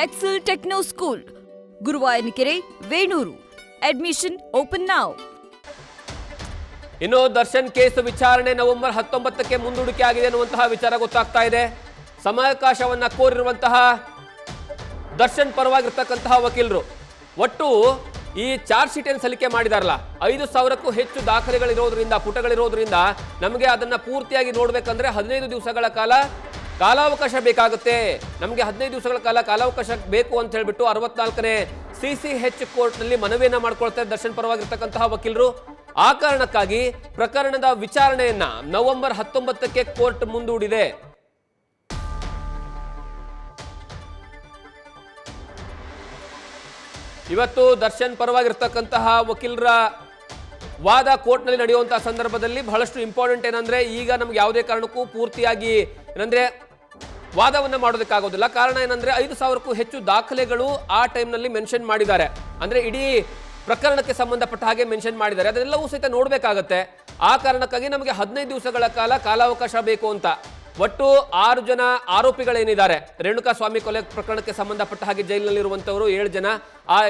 Excel Techno School, Guruvayanakere, Venur. Admission open now. ಇನ್ನು Darshan case ವಿಚಾರಣೆ November 19ಕ್ಕೆ ಮುಂದೂಡಿಕೆ ಆಗಿದೆ ಅನ್ನುವಂತಹ ವಿಚಾರ ಗೊತ್ತಾಗ್ತಾ ಇದೆ. ಸಮಯಾವಕಾಶವನ್ನ ಕೋರಿರುವಂತಹ ದರ್ಶನ್ ಪರವಾಗಿರ್ತಕ್ಕಂತಹ ವಕೀಲರು ಒಟ್ಟು ಈ ಚಾರ್ಜ್ ಶೀಟ್ ಅನ್ನು ಸಲ್ಲಿಕೆ ಮಾಡಿದಾರಲ್ಲ 5,000ಕ್ಕೂ ಹೆಚ್ಚು ದಾಖಲೆಗಳಿರೋದ್ರಿಂದ ಪುಟಗಳಿರೋದ್ರಿಂದ ನಮಗೆ ಅದನ್ನ ಪೂರ್ತಿಯಾಗಿ ನೋಡ್ಬೇಕಂದ್ರೆ 15 ದಿವಸಗಳ ಕಾಲಾವಕಾಶ ಬೇಕಾಗುತ್ತೆ. ನಮಗೆ 15 ದಿವಸಗಳ ಕಾಲಾವಕಾಶ ಬೇಕು ಅಂತ ಹೇಳ್ಬಿಟ್ಟು 64ನೇ CCH ಕೋರ್ಟ್ನಲ್ಲಿ ಮನವಿಯನ್ನ ಮಾಡ್ಕೊಳ್ತಾರೆ ದರ್ಶನ್ ಪರವಾಗಿರ್ತಕ್ಕಂತಹ ವಕೀಲರು. ಆ ಕಾರಣಕ್ಕಾಗಿ ಪ್ರಕರಣದ ವಿಚಾರಣೆಯನ್ನ ನವೆಂಬರ್ 19ಕ್ಕೆ ಕೋರ್ಟ್ ಮುಂದೂಡಿದೆ. ಇವತ್ತು ದರ್ಶನ್ ಪರವಾಗಿರ್ತಕ್ಕಂತಹ ವಕೀಲರ ವಾದ ಕೋರ್ಟ್ನಲ್ಲಿ ನಡೆಯುವಂತಹ ಸಂದರ್ಭದಲ್ಲಿ ಬಹಳಷ್ಟು ಇಂಪಾರ್ಟೆಂಟ್ ಏನಂದ್ರೆ ಈಗ ನಮ್ಗೆ ಯಾವುದೇ ಕಾರಣಕ್ಕೂ ಪೂರ್ತಿಯಾಗಿ ಏನಂದ್ರೆ ವಾದವನ್ನ ಮಾಡೋದಕ್ಕಾಗೋದಿಲ್ಲ. ಕಾರಣ ಏನಂದ್ರೆ 5,000ಕ್ಕೂ ಹೆಚ್ಚು ದಾಖಲೆಗಳು ಆ ಟೈಮ್ನಲ್ಲಿ ಮೆನ್ಷನ್ ಮಾಡಿದ್ದಾರೆ. ಅಂದ್ರೆ ಇಡೀ ಪ್ರಕರಣಕ್ಕೆ ಸಂಬಂಧಪಟ್ಟ ಹಾಗೆ ಮೆನ್ಷನ್ ಮಾಡಿದ್ದಾರೆ. ಅದೆಲ್ಲವೂ ಸಹಿತ ನೋಡ್ಬೇಕಾಗತ್ತೆ. ಆ ಕಾರಣಕ್ಕಾಗಿ ನಮಗೆ 15 ದಿವಸಗಳ ಕಾಲಾವಕಾಶ ಬೇಕು ಅಂತ ಒಟ್ಟು 6 ಜನ ಆರೋಪಿಗಳೇನಿದ್ದಾರೆ ರೇಣುಕಾ ಸ್ವಾಮಿ ಕೊಲೆ ಪ್ರಕರಣಕ್ಕೆ ಸಂಬಂಧಪಟ್ಟ ಹಾಗೆ ಜೈಲಿನಲ್ಲಿರುವಂತವರು 7 ಜನ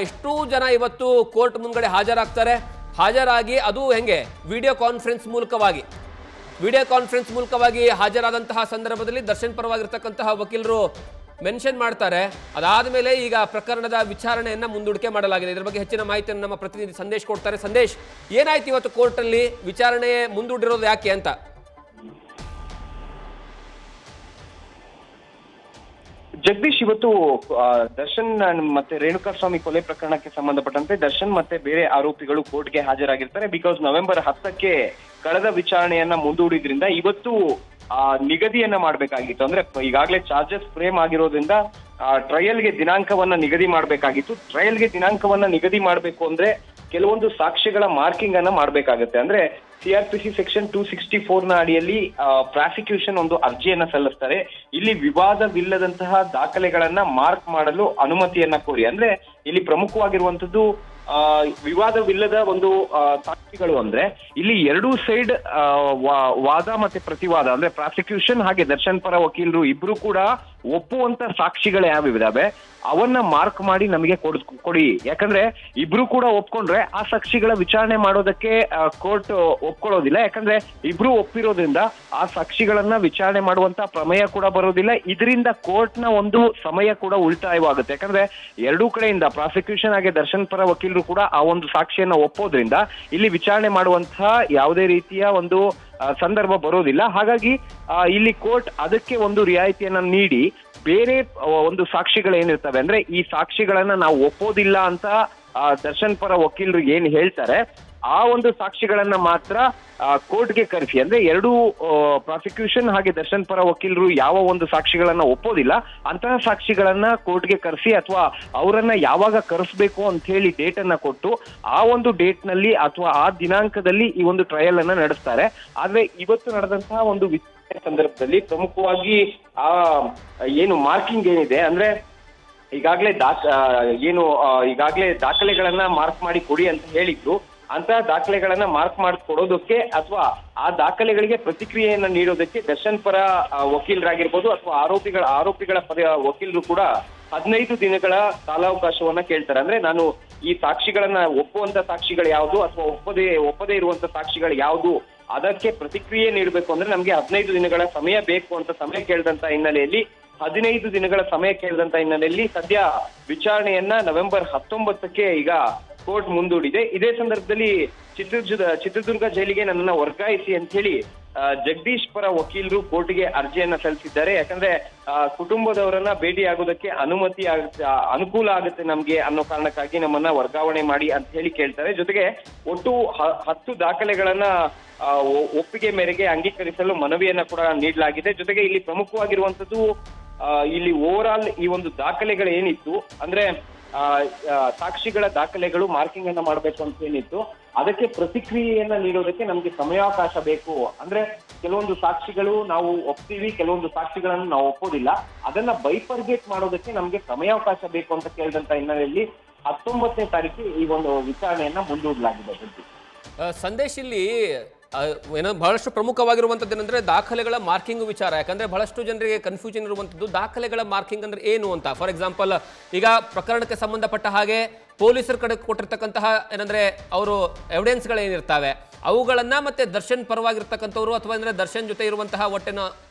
ಎಷ್ಟು ಜನ ಇವತ್ತು ಕೋರ್ಟ್ ಮುಂದ್ಗಡೆ ಹಾಜರಾಗ್ತಾರೆ. ಹಾಜರಾಗಿ ಅದು ಹೆಂಗೆ ವಿಡಿಯೋ ಕಾನ್ಫರೆನ್ಸ್ ಮೂಲಕವಾಗಿ ಹಾಜರಾದಂತಹ ಸಂದರ್ಭದಲ್ಲಿ ದರ್ಶನ್ ಪರವಾಗಿರ್ತಕ್ಕಂತಹ ವಕೀಲರು ಮೆನ್ಷನ್ ಮಾಡ್ತಾರೆ. ಅದಾದ ಮೇಲೆ ಈಗ ಪ್ರಕರಣದ ವಿಚಾರಣೆಯನ್ನ ಮುಂದೂಡಿಕೆ ಮಾಡಲಾಗಿದೆ. ಇದರ ಬಗ್ಗೆ ಹೆಚ್ಚಿನ ಮಾಹಿತಿಯನ್ನು ನಮ್ಮ ಪ್ರತಿನಿಧಿ ಸಂದೇಶ್ ಕೊಡ್ತಾರೆ. ಸಂದೇಶ್, ಏನಾಯ್ತು ಇವತ್ತು ಕೋರ್ಟಲ್ಲಿ ವಿಚಾರಣೆ ಮುಂದೂಡಿರೋದು ಯಾಕೆ ಅಂತ? ಜಗದೀಶ್, ಇವತ್ತು ದರ್ಶನ್ ಮತ್ತೆ ರೇಣುಕಾ ಸ್ವಾಮಿ ಕೊಲೆ ಪ್ರಕರಣಕ್ಕೆ ಸಂಬಂಧಪಟ್ಟಂತೆ ದರ್ಶನ್ ಮತ್ತೆ ಬೇರೆ ಆರೋಪಿಗಳು ಕೋರ್ಟ್ಗೆ ಹಾಜರಾಗಿರ್ತಾರೆ. ಬಿಕಾಸ್ ನವೆಂಬರ್ 10ಕ್ಕೆ ಕಳೆದ ವಿಚಾರಣೆಯನ್ನ ಮುಂದೂಡಿದ್ರಿಂದ ಇವತ್ತು ನಿಗದಿಯನ್ನ ಮಾಡಬೇಕಾಗಿತ್ತು. ಅಂದ್ರೆ ಈಗಾಗಲೇ ಚಾರ್ಜಸ್ ಫ್ರೇಮ್ ಆಗಿರೋದ್ರಿಂದ ಟ್ರಯಲ್ಗೆ ದಿನಾಂಕವನ್ನ ನಿಗದಿ ಮಾಡಬೇಕಾಗಿತ್ತು. ಟ್ರಯಲ್ಗೆ ದಿನಾಂಕವನ್ನ ನಿಗದಿ ಮಾಡಬೇಕು ಅಂದ್ರೆ ಕೆಲವೊಂದು ಸಾಕ್ಷ್ಯಗಳ ಮಾರ್ಕಿಂಗ್ ಅನ್ನ ಮಾಡಬೇಕಾಗುತ್ತೆ. ಅಂದ್ರೆ CRPC ಸೆಕ್ಷನ್ 264 ನ ಅಡಿಯಲ್ಲಿ ಪ್ರಾಸಿಕ್ಯೂಷನ್ ಒಂದು ಅರ್ಜಿಯನ್ನ ಸಲ್ಲಿಸ್ತಾರೆ. ಇಲ್ಲಿ ವಿವಾದವಿಲ್ಲದಂತಹ ದಾಖಲೆಗಳನ್ನ ಮಾರ್ಕ್ ಮಾಡಲು ಅನುಮತಿಯನ್ನ ಕೋರಿ, ಅಂದ್ರೆ ಇಲ್ಲಿ ಪ್ರಮುಖವಾಗಿರುವಂತದ್ದು ವಿವಾದವಿಲ್ಲದ ಒಂದು ಸಾಕ್ಷಿಗಳು. ಅಂದ್ರೆ ಇಲ್ಲಿ ಎರಡೂ ಸೈಡ್ ವಾದ ಮತ್ತೆ ಪ್ರತಿವಾದ, ಅಂದ್ರೆ ಪ್ರಾಸಿಕ್ಯೂಷನ್ ಹಾಗೆ ದರ್ಶನ್ ಪರ ವಕೀಲರು ಇಬ್ರು ಕೂಡ ಒಪ್ಪುವಂತ ಸಾಕ್ಷಿಗಳು ಯಾವಿದಾವೆ ಅವನ್ನ ಮಾರ್ಕ್ ಮಾಡಿ ನಮಗೆ ಕೊಡಿ. ಯಾಕಂದ್ರೆ ಇಬ್ರು ಕೂಡ ಒಪ್ಕೊಂಡ್ರೆ ಆ ಸಾಕ್ಷಿಗಳ ವಿಚಾರಣೆ ಮಾಡೋದಕ್ಕೆ ಕೋರ್ಟ್ ಒಪ್ಕೊಳ್ಳೋದಿಲ್ಲ. ಯಾಕಂದ್ರೆ ಇಬ್ರು ಒಪ್ಪಿರೋದ್ರಿಂದ ಆ ಸಾಕ್ಷಿಗಳನ್ನ ವಿಚಾರಣೆ ಮಾಡುವಂತ ಪ್ರಮೇಯ ಕೂಡ ಬರೋದಿಲ್ಲ. ಇದರಿಂದ ಕೋರ್ಟ್ ನ ಒಂದು ಸಮಯ ಕೂಡ ಉಳಿತಾಯವಾಗುತ್ತೆ. ಯಾಕಂದ್ರೆ ಎರಡೂ ಕಡೆಯಿಂದ ಪ್ರಾಸಿಕ್ಯೂಷನ್ ಹಾಗೆ ದರ್ಶನ್ ಪರ ವಕೀಲರು ಕೂಡ ಆ ಒಂದು ಸಾಕ್ಷಿಯನ್ನ ಒಪ್ಪೋದ್ರಿಂದ ಇಲ್ಲಿ ವಿಚಾರಣೆ ಮಾಡುವಂತಹ ಯಾವುದೇ ರೀತಿಯ ಒಂದು ಸಂದರ್ಭ ಬರೋದಿಲ್ಲ. ಹಾಗಾಗಿ ಇಲ್ಲಿ ಕೋರ್ಟ್ ಅದಕ್ಕೆ ಒಂದು ರಿಯಾಯಿತಿಯನ್ನ ನೀಡಿ ಬೇರೆ ಒಂದು ಸಾಕ್ಷಿಗಳೇನಿರ್ತವೆ, ಅಂದ್ರೆ ಈ ಸಾಕ್ಷಿಗಳನ್ನ ನಾವು ಒಪ್ಪೋದಿಲ್ಲ ಅಂತ ದರ್ಶನ್ ಪರ ವಕೀಲರು ಏನ್ ಹೇಳ್ತಾರೆ ಆ ಒಂದು ಸಾಕ್ಷಿಗಳನ್ನ ಮಾತ್ರ ಕೋರ್ಟ್ಗೆ ಕರೆಸಿ, ಅಂದ್ರೆ ಎರಡೂ ಪ್ರಾಸಿಕ್ಯೂಷನ್ ಹಾಗೆ ದರ್ಶನ್ ಪರ ವಕೀಲರು ಯಾವ ಒಂದು ಸಾಕ್ಷಿಗಳನ್ನ ಒಪ್ಪೋದಿಲ್ಲ ಅಂತಹ ಸಾಕ್ಷಿಗಳನ್ನ ಕೋರ್ಟ್ಗೆ ಕರೆಸಿ ಅಥವಾ ಅವರನ್ನ ಯಾವಾಗ ಕರೆಸ್ಬೇಕು ಅಂತ ಹೇಳಿ ಡೇಟ್ ಅನ್ನ ಕೊಟ್ಟು ಆ ಒಂದು ಡೇಟ್ ನಲ್ಲಿ ಅಥವಾ ಆ ದಿನಾಂಕದಲ್ಲಿ ಈ ಒಂದು ಟ್ರಯಲ್ ಅನ್ನ ನಡೆಸ್ತಾರೆ. ಆದ್ರೆ ಇವತ್ತು ನಡೆದಂತಹ ಒಂದು ವಿಚಾರಣೆ ಸಂದರ್ಭದಲ್ಲಿ ಪ್ರಮುಖವಾಗಿ ಆ ಏನು ಮಾರ್ಕಿಂಗ್ ಏನಿದೆ, ಅಂದ್ರೆ ಈಗಾಗಲೇ ದಾಖಲೆಗಳನ್ನ ಮಾರ್ಕ್ ಮಾಡಿ ಕೊಡಿ ಅಂತ ಹೇಳಿದ್ರು. ಅಂತಹ ದಾಖಲೆಗಳನ್ನ ಮಾರ್ಕ್ ಮಾಡಿ ಕೊಡೋದಕ್ಕೆ ಅಥವಾ ಆ ದಾಖಲೆಗಳಿಗೆ ಪ್ರತಿಕ್ರಿಯೆಯನ್ನ ನೀಡೋದಕ್ಕೆ ದರ್ಶನ್ ಪರ ವಕೀಲರಾಗಿರ್ಬೋದು ಅಥವಾ ಆರೋಪಿಗಳ ಪರ ವಕೀಲರು ಕೂಡ 15 ದಿನಗಳ ಕಾಲಾವಕಾಶವನ್ನ ಕೇಳ್ತಾರೆ. ಅಂದ್ರೆ ನಾನು ಈ ಸಾಕ್ಷಿಗಳನ್ನ ಒಪ್ಪುವಂತ ಸಾಕ್ಷಿಗಳು ಯಾವುದು ಅಥವಾ ಒಪ್ಪದೇ ಇರುವಂತ ಸಾಕ್ಷಿಗಳು ಯಾವುದು ಅದಕ್ಕೆ ಪ್ರತಿಕ್ರಿಯೆ ನೀಡಬೇಕು ಅಂದ್ರೆ ನಮ್ಗೆ 15 ದಿನಗಳ ಸಮಯ ಬೇಕು ಅಂತ ಸಮಯ ಕೇಳಿದಂತ ಹಿನ್ನೆಲೆಯಲ್ಲಿ 15 ದಿನಗಳ ಸಮಯ ಕೇಳಿದಂತ ಹಿನ್ನೆಲೆಯಲ್ಲಿ ಸದ್ಯ ವಿಚಾರಣೆಯನ್ನ ನವೆಂಬರ್ 19ಕ್ಕೆ ಈಗ ಕೋರ್ಟ್ ಮುಂದೂಡಿದೆ. ಇದೇ ಸಂದರ್ಭದಲ್ಲಿ ಚಿತ್ರದುರ್ಗ ಜೈಲಿಗೆ ನನ್ನನ್ನ ವರ್ಗಾಯಿಸಿ ಅಂತ ಹೇಳಿ ಜಗದೀಶ್ ಪರ ವಕೀಲರು ಕೋರ್ಟ್ಗೆ ಅರ್ಜಿಯನ್ನ ಸಲ್ಲಿಸಿದ್ದಾರೆ. ಯಾಕಂದ್ರೆ ಕುಟುಂಬದವರನ್ನ ಭೇಟಿಯಾಗೋದಕ್ಕೆ ಅನುಕೂಲ ಆಗುತ್ತೆ ನಮ್ಗೆ ಅನ್ನೋ ಕಾರಣಕ್ಕಾಗಿ ನಮ್ಮನ್ನ ವರ್ಗಾವಣೆ ಮಾಡಿ ಅಂತ ಹೇಳಿ ಕೇಳ್ತಾರೆ. ಜೊತೆಗೆ ಒಟ್ಟು 10 ದಾಖಲೆಗಳನ್ನ ಒಪ್ಪಿಗೆ ಮೇರೆಗೆ ಅಂಗೀಕರಿಸಲು ಮನವಿಯನ್ನ ಕೂಡ ನೀಡಲಾಗಿದೆ. ಜೊತೆಗೆ ಇಲ್ಲಿ ಪ್ರಮುಖವಾಗಿರುವಂತದ್ದು ಇಲ್ಲಿ ಓವರ್ ಆಲ್ ಈ ಒಂದು ದಾಖಲೆಗಳು ಏನಿತ್ತು, ಅಂದ್ರೆ ಸಾಕ್ಷಿಗಳ ದಾಖಲೆಗಳು ಮಾರ್ಕಿಂಗ್ ಅನ್ನ ಮಾಡಬೇಕು ಅಂತ ಏನಿತ್ತು ಅದಕ್ಕೆ ಪ್ರತಿಕ್ರಿಯೆಯನ್ನ ನೀಡೋದಕ್ಕೆ ನಮ್ಗೆ ಸಮಯಾವಕಾಶ ಬೇಕು. ಅಂದ್ರೆ ಕೆಲವೊಂದು ಸಾಕ್ಷಿಗಳು ನಾವು ಒಪ್ತೀವಿ, ಕೆಲವೊಂದು ಸಾಕ್ಷಿಗಳನ್ನು ನಾವು ಒಪ್ಪೋದಿಲ್ಲ. ಅದನ್ನ ಬೈಫರ್ಗೇಟ್ ಮಾಡೋದಕ್ಕೆ ನಮ್ಗೆ ಸಮಯಾವಕಾಶ ಬೇಕು ಅಂತ ಕೇಳಿದಂತ ಹಿನ್ನೆಲೆಯಲ್ಲಿ 19ನೇ ತಾರೀಕು ಈ ಒಂದು ವಿಚಾರಣೆಯನ್ನ ಮುಂದೂಡಲಾಗಿದೆ. ಸಂದೇಶ್, ಇಲ್ಲಿ ಏನೋ ಬಹಳಷ್ಟು ಪ್ರಮುಖವಾಗಿರುವಂಥದ್ದು ಏನಂದ್ರೆ ದಾಖಲೆಗಳ ಮಾರ್ಕಿಂಗ್ ವಿಚಾರ. ಯಾಕಂದ್ರೆ ಬಹಳಷ್ಟು ಜನರಿಗೆ ಕನ್ಫ್ಯೂಷನ್ ಇರುವಂಥದ್ದು ದಾಖಲೆಗಳ ಮಾರ್ಕಿಂಗ್ ಅಂದ್ರೆ ಏನು ಅಂತ. ಫಾರ್ ಎಕ್ಸಾಂಪಲ್, ಈಗ ಪ್ರಕರಣಕ್ಕೆ ಸಂಬಂಧಪಟ್ಟ ಹಾಗೆ ಪೊಲೀಸರ ಕಡೆ ಕೊಟ್ಟಿರ್ತಕ್ಕಂತಹ ಏನಂದ್ರೆ ಅವರು ಎವಿಡೆನ್ಸ್ಗಳೇನಿರ್ತವೆ ಅವುಗಳನ್ನ ಮತ್ತೆ ದರ್ಶನ್ ಪರವಾಗಿರ್ತಕ್ಕಂಥವ್ರು ಅಥವಾ ಅಂದ್ರೆ ದರ್ಶನ್ ಜೊತೆ ಇರುವಂತಹ ಒಟ್ಟಿನ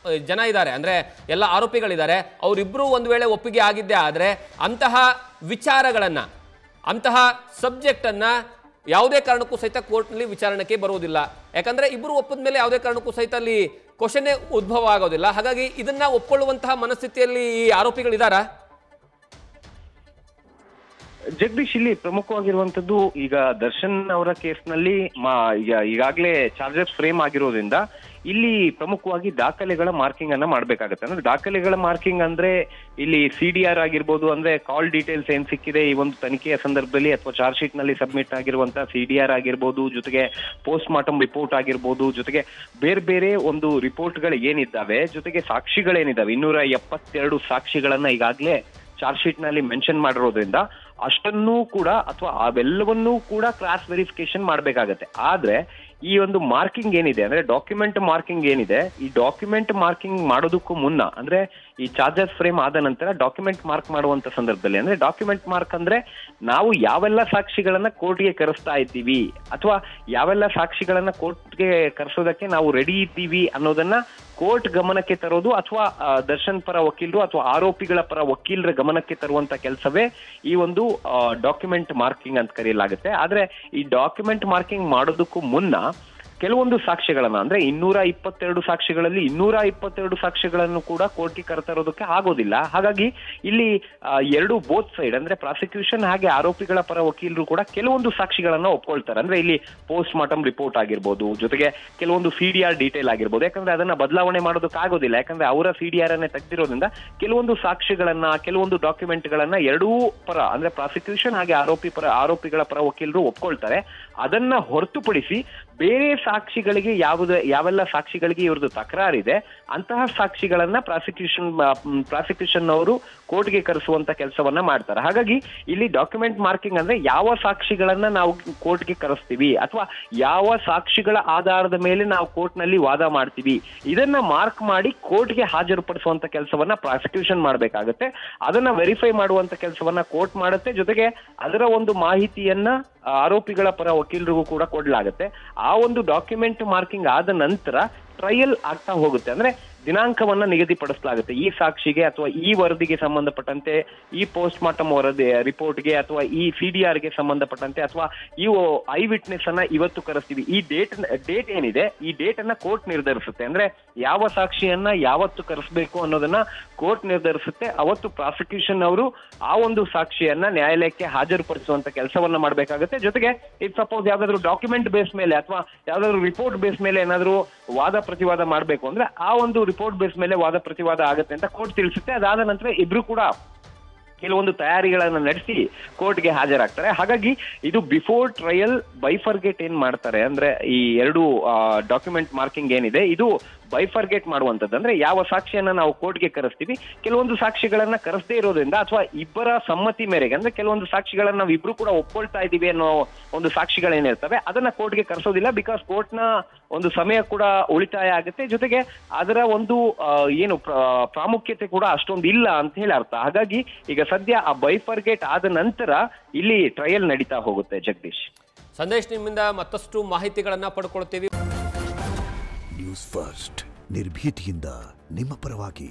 ಜನ ಇದ್ದಾರೆ, ಅಂದ್ರೆ ಎಲ್ಲ ಆರೋಪಿಗಳಿದ್ದಾರೆ, ಅವರಿಬ್ಬರು ಒಂದು ವೇಳೆ ಒಪ್ಪಿಗೆ ಆಗಿದ್ದೇ ಆದರೆ ಅಂತಹ ವಿಚಾರಗಳನ್ನ, ಅಂತಹ ಸಬ್ಜೆಕ್ಟ್ ಅನ್ನ ಯಾವುದೇ ಕಾರಣಕ್ಕೂ ಸಹಿತ ಕೋರ್ಟ್ನಲ್ಲಿ ವಿಚಾರಣೆಗೆ ಬರುವುದಿಲ್ಲ. ಯಾಕಂದ್ರೆ ಇಬ್ಬರು ಒಪ್ಪದ ಮೇಲೆ ಯಾವುದೇ ಕಾರಣಕ್ಕೂ ಸಹಿತ ಅಲ್ಲಿ ಕ್ವಶನ್ ಉದ್ಭವ ಆಗೋದಿಲ್ಲ. ಹಾಗಾಗಿ ಇದನ್ನ ಒಪ್ಕೊಳ್ಳುವಂತಹ ಮನಸ್ಥಿತಿಯಲ್ಲಿ ಈ ಆರೋಪಿಗಳಿದ್ದಾರಾ? ಜಗದೀಶ್, ಇಲ್ಲಿ ಪ್ರಮುಖವಾಗಿರುವಂತದ್ದು ಈಗ ದರ್ಶನ್ ಅವರ ಕೇಸ್ನಲ್ಲಿ ಈಗಾಗಲೇ ಚಾರ್ಜಸ್ ಫ್ರೇಮ್ ಆಗಿರೋದ್ರಿಂದ ಇಲ್ಲಿ ಪ್ರಮುಖವಾಗಿ ದಾಖಲೆಗಳ ಮಾರ್ಕಿಂಗ್ ಅನ್ನ ಮಾಡ್ಬೇಕಾಗತ್ತೆ. ಅಂದ್ರೆ ದಾಖಲೆಗಳ ಮಾರ್ಕಿಂಗ್ ಅಂದ್ರೆ ಇಲ್ಲಿ CDR ಆಗಿರ್ಬೋದು, ಅಂದ್ರೆ ಕಾಲ್ ಡೀಟೇಲ್ಸ್ ಏನ್ ಸಿಕ್ಕಿದೆ ಈ ಒಂದು ತನಿಖೆಯ ಸಂದರ್ಭದಲ್ಲಿ ಅಥವಾ ಚಾರ್ಜ್ ಶೀಟ್ ನಲ್ಲಿ ಸಬ್ಮಿಟ್ ಆಗಿರುವಂತಹ CDR ಆಗಿರ್ಬೋದು, ಜೊತೆಗೆ ಪೋಸ್ಟ್ ಮಾರ್ಟಮ್ ರಿಪೋರ್ಟ್ ಆಗಿರ್ಬೋದು, ಜೊತೆಗೆ ಬೇರೆ ಬೇರೆ ಒಂದು ರಿಪೋರ್ಟ್ಗಳು ಏನಿದ್ದಾವೆ, ಜೊತೆಗೆ ಸಾಕ್ಷಿಗಳೇನಿದ್ದಾವೆ 272 ಸಾಕ್ಷಿಗಳನ್ನ ಈಗಾಗಲೇ ಚಾರ್ಜ್ ಶೀಟ್ ನಲ್ಲಿ ಮೆನ್ಷನ್ ಮಾಡಿರೋದ್ರಿಂದ ಅಷ್ಟನ್ನೂ ಕೂಡ ಅಥವಾ ಅವೆಲ್ಲವನ್ನೂ ಕೂಡ ಕ್ರಾಸ್ ವೆರಿಫಿಕೇಶನ್ ಮಾಡ್ಬೇಕಾಗತ್ತೆ. ಆದ್ರೆ ಈ ಒಂದು ಮಾರ್ಕಿಂಗ್ ಏನಿದೆ ಅಂದ್ರೆ ಡಾಕ್ಯುಮೆಂಟ್ ಮಾರ್ಕಿಂಗ್ ಏನಿದೆ, ಈ ಡಾಕ್ಯುಮೆಂಟ್ ಮಾರ್ಕಿಂಗ್ ಮಾಡೋದಕ್ಕೂ ಮುನ್ನ ಅಂದ್ರೆ ಈ ಚಾರ್ಜಸ್ ಫ್ರೇಮ್ ಆದ ನಂತರ ಡಾಕ್ಯುಮೆಂಟ್ ಮಾರ್ಕ್ ಮಾಡುವಂತ ಸಂದರ್ಭದಲ್ಲಿ, ಅಂದ್ರೆ ಡಾಕ್ಯುಮೆಂಟ್ ಮಾರ್ಕ್ ಅಂದ್ರೆ ನಾವು ಯಾವೆಲ್ಲ ಸಾಕ್ಷಿಗಳನ್ನ ಕೋರ್ಟ್ಗೆ ಕರೆಸ್ತಾ ಇದ್ದೀವಿ ಅಥವಾ ಯಾವೆಲ್ಲ ಸಾಕ್ಷಿಗಳನ್ನ ಕೋರ್ಟ್ಗೆ ಕರೆಸೋದಕ್ಕೆ ನಾವು ರೆಡಿ ಇದ್ದೀವಿ ಅನ್ನೋದನ್ನ ಕೋರ್ಟ್ ಗಮನಕ್ಕೆ ತರೋದು ಅಥವಾ ದರ್ಶನ್ ಪರ ವಕೀಲರು ಅಥವಾ ಆರೋಪಿಗಳ ಪರ ವಕೀಲರ ಗಮನಕ್ಕೆ ತರುವಂತ ಕೆಲಸವೇ ಈ ಒಂದು ಡಾಕ್ಯುಮೆಂಟ್ ಮಾರ್ಕಿಂಗ್ ಅಂತ ಕರೆಯಲಾಗುತ್ತೆ. ಆದ್ರೆ ಈ ಡಾಕ್ಯುಮೆಂಟ್ ಮಾರ್ಕಿಂಗ್ ಮಾಡೋದಕ್ಕೂ ಮುನ್ನ ಕೆಲವೊಂದು ಸಾಕ್ಷ್ಯಗಳನ್ನ ಅಂದ್ರೆ 222 ಸಾಕ್ಷಿಗಳಲ್ಲಿ 222 ಸಾಕ್ಷ್ಯಗಳನ್ನು ಕೂಡ ಕೋರ್ಟ್ಗೆ ಕರೆತರೋದಕ್ಕೆ ಆಗೋದಿಲ್ಲ. ಹಾಗಾಗಿ ಇಲ್ಲಿ ಎರಡು ಬೋತ್ ಸೈಡ್ ಅಂದ್ರೆ ಪ್ರಾಸಿಕ್ಯೂಷನ್ ಹಾಗೆ ಆರೋಪಿಗಳ ಪರ ವಕೀಲರು ಕೂಡ ಕೆಲವೊಂದು ಸಾಕ್ಷಿಗಳನ್ನ ಒಪ್ಕೊಳ್ತಾರೆ. ಅಂದ್ರೆ ಇಲ್ಲಿ ಪೋಸ್ಟ್ ಮಾರ್ಟಮ್ ರಿಪೋರ್ಟ್ ಆಗಿರ್ಬೋದು, ಜೊತೆಗೆ ಕೆಲವೊಂದು CDR ಡೀಟೇಲ್ ಆಗಿರ್ಬೋದು. ಯಾಕಂದ್ರೆ ಅದನ್ನ ಬದಲಾವಣೆ ಮಾಡೋದಕ್ಕೆ ಆಗೋದಿಲ್ಲ, ಯಾಕಂದ್ರೆ ಅವರ CDR ಅನ್ನೇ ತೆಗೆದಿರೋದ್ರಿಂದ ಕೆಲವೊಂದು ಸಾಕ್ಷಿಗಳನ್ನ, ಕೆಲವೊಂದು ಡಾಕ್ಯುಮೆಂಟ್ ಗಳನ್ನ ಎರಡೂ ಪರ ಅಂದ್ರೆ ಪ್ರಾಸಿಕ್ಯೂಷನ್ ಹಾಗೆ ಆರೋಪಿಗಳ ಪರ ವಕೀಲರು ಒಪ್ಕೊಳ್ತಾರೆ. ಅದನ್ನ ಹೊರತುಪಡಿಸಿ ಬೇರೆ ಸಾಕ್ಷಿಗಳಿಗೆ ಯಾವೆಲ್ಲ ಸಾಕ್ಷಿಗಳಿಗೆ ಇವ್ರದ್ದು ತಕರಾರಿದೆ ಅಂತಹ ಸಾಕ್ಷಿಗಳನ್ನ ಪ್ರಾಸಿಕ್ಯೂಷನ್ ಅವರು ಕೋರ್ಟ್ಗೆ ಕರೆಸುವಂತ ಕೆಲಸವನ್ನ ಮಾಡ್ತಾರೆ. ಹಾಗಾಗಿ ಇಲ್ಲಿ ಡಾಕ್ಯುಮೆಂಟ್ ಮಾರ್ಕಿಂಗ್ ಅಂದ್ರೆ ಯಾವ ಸಾಕ್ಷಿಗಳನ್ನ ನಾವು ಕೋರ್ಟ್ಗೆ ಕರೆಸ್ತೀವಿ ಅಥವಾ ಯಾವ ಸಾಕ್ಷಿಗಳ ಆಧಾರದ ಮೇಲೆ ನಾವು ಕೋರ್ಟ್ ನಲ್ಲಿ ವಾದ ಮಾಡ್ತೀವಿ, ಇದನ್ನ ಮಾರ್ಕ್ ಮಾಡಿ ಕೋರ್ಟ್ಗೆ ಹಾಜರುಪಡಿಸುವಂತ ಕೆಲಸವನ್ನ ಪ್ರಾಸಿಕ್ಯೂಷನ್ ಮಾಡ್ಬೇಕಾಗತ್ತೆ. ಅದನ್ನ ವೆರಿಫೈ ಮಾಡುವಂತ ಕೆಲಸವನ್ನ ಕೋರ್ಟ್ ಮಾಡುತ್ತೆ. ಜೊತೆಗೆ ಅದರ ಒಂದು ಮಾಹಿತಿಯನ್ನ ಆರೋಪಿಗಳ ಪರ ವಕೀಲರಿಗೂ ಕೂಡ ಕೊಡಲಾಗುತ್ತೆ. ಆ ಒಂದು ಡಾಕ್ಯುಮೆಂಟ್ ಮಾರ್ಕಿಂಗ್ ಆದ ನಂತರ ಟ್ರಯಲ್ ಆಗ್ತಾ ಹೋಗುತ್ತೆ. ಅಂದ್ರೆ ದಿನಾಂಕವನ್ನ ನಿಗದಿಪಡಿಸಲಾಗುತ್ತೆ ಈ ಸಾಕ್ಷಿಗೆ ಅಥವಾ ಈ ವರದಿಗೆ ಸಂಬಂಧಪಟ್ಟಂತೆ, ಈ ಪೋಸ್ಟ್ ಮಾರ್ಟಮ್ ವರದಿ ರಿಪೋರ್ಟ್ಗೆ ಅಥವಾ ಈ CDR ಗೆ ಸಂಬಂಧಪಟ್ಟಂತೆ ಅಥವಾ ಈ ಐ ವಿಟ್ನೆಸ್ ಅನ್ನ ಇವತ್ತು ಕರೆಸ್ತೀವಿ. ಈ ಡೇಟ್ ಏನಿದೆ ಈ ಡೇಟ್ ಅನ್ನ ಕೋರ್ಟ್ ನಿರ್ಧರಿಸುತ್ತೆ. ಅಂದ್ರೆ ಯಾವ ಸಾಕ್ಷಿಯನ್ನ ಯಾವತ್ತು ಕರೆಸಬೇಕು ಅನ್ನೋದನ್ನ ಕೋರ್ಟ್ ನಿರ್ಧರಿಸುತ್ತೆ. ಅವತ್ತು ಪ್ರಾಸಿಕ್ಯೂಷನ್ ಅವರು ಆ ಒಂದು ಸಾಕ್ಷಿಯನ್ನ ನ್ಯಾಯಾಲಯಕ್ಕೆ ಹಾಜರುಪಡಿಸುವಂತ ಕೆಲಸವನ್ನ ಮಾಡಬೇಕಾಗುತ್ತೆ. ಜೊತೆಗೆ ಇಫ್ ಸಪೋಸ್ ಯಾವ್ದಾದ್ರು ಡಾಕ್ಯುಮೆಂಟ್ ಬೇಸ್ ಮೇಲೆ ಅಥವಾ ಯಾವ್ದಾದ್ರು ರಿಪೋರ್ಟ್ ಬೇಸ್ ಮೇಲೆ ಏನಾದ್ರು ವಾದ ಪ್ರತಿವಾದ ಮಾಡಬೇಕು ಅಂದ್ರೆ ಆ ಒಂದು ರಿಪೋರ್ಟ್ ಬೇಸ್ ಮೇಲೆ ವಾದ ಪ್ರತಿವಾದ ಆಗುತ್ತೆ ಅಂತ ಕೋರ್ಟ್ ತಿಳಿಸುತ್ತೆ. ಅದಾದ ನಂತರ ಇಬ್ರು ಕೂಡ ಕೆಲವೊಂದು ತಯಾರಿಗಳನ್ನ ನಡೆಸಿ ಕೋರ್ಟ್ಗೆ ಹಾಜರಾಗ್ತಾರೆ. ಹಾಗಾಗಿ ಇದು ಬಿಫೋರ್ ಟ್ರಯಲ್ ಬೈಫರ್ಗೇಟ್ ಏನ್ ಮಾಡ್ತಾರೆ ಅಂದ್ರೆ ಈ ಎರಡು ಡಾಕ್ಯುಮೆಂಟ್ ಮಾರ್ಕಿಂಗ್ ಏನಿದೆ ಇದು ಬೈಫರ್ಗೇಟ್ ಮಾಡುವಂತದ್ದು. ಅಂದ್ರೆ ಯಾವ ಸಾಕ್ಷಿಯನ್ನ ನಾವು ಕೋರ್ಟ್ಗೆ ಕರೆಸ್ತೀವಿ, ಕೆಲವೊಂದು ಸಾಕ್ಷಿಗಳನ್ನ ಕರೆಸದೇ ಇರೋದ್ರಿಂದ ಅಥವಾ ಇಬ್ಬರ ಸಮ್ಮತಿ ಮೇರೆಗೆ ಅಂದ್ರೆ ಕೆಲವೊಂದು ಸಾಕ್ಷಿಗಳನ್ನ ನಾವು ಇಬ್ರು ಕೂಡ ಒಪ್ಕೊಳ್ತಾ ಇದೀವಿ ಅನ್ನೋ ಒಂದು ಸಾಕ್ಷಿಗಳೇನಿರ್ತವೆ ಅದನ್ನ ಕೋರ್ಟ್ಗೆ ಕರೆಸೋದಿಲ್ಲ. ಬಿಕಾಸ್ ಕೋರ್ಟ್ನ ಒಂದು ಸಮಯ ಕೂಡ ಉಳಿತಾಯ ಆಗುತ್ತೆ. ಜೊತೆಗೆ ಅದರ ಒಂದು ಏನು ಪ್ರಾಮುಖ್ಯತೆ ಕೂಡ ಅಷ್ಟೊಂದು ಇಲ್ಲ ಅಂತ ಹೇಳಿ ಅರ್ಥ. ಹಾಗಾಗಿ ಈಗ ಸದ್ಯ ಆ ಬೈಫರ್ಗೇಟ್ ಆದ ನಂತರ ಇಲ್ಲಿ ಟ್ರಯಲ್ ನಡೀತಾ ಹೋಗುತ್ತೆ. ಜಗದೀಶ್, ಸಂದೇಶ್, ನಿಮ್ಮಿಂದ ಮತ್ತಷ್ಟು ಮಾಹಿತಿಗಳನ್ನ ಪಡ್ಕೊಳ್ತೀವಿ. ನ್ಯೂಸ್ ಫಸ್ಟ್ ನಿರ್ಭೀತಿಯಿಂದ ನಿಮ್ಮ ಪರವಾಗಿ.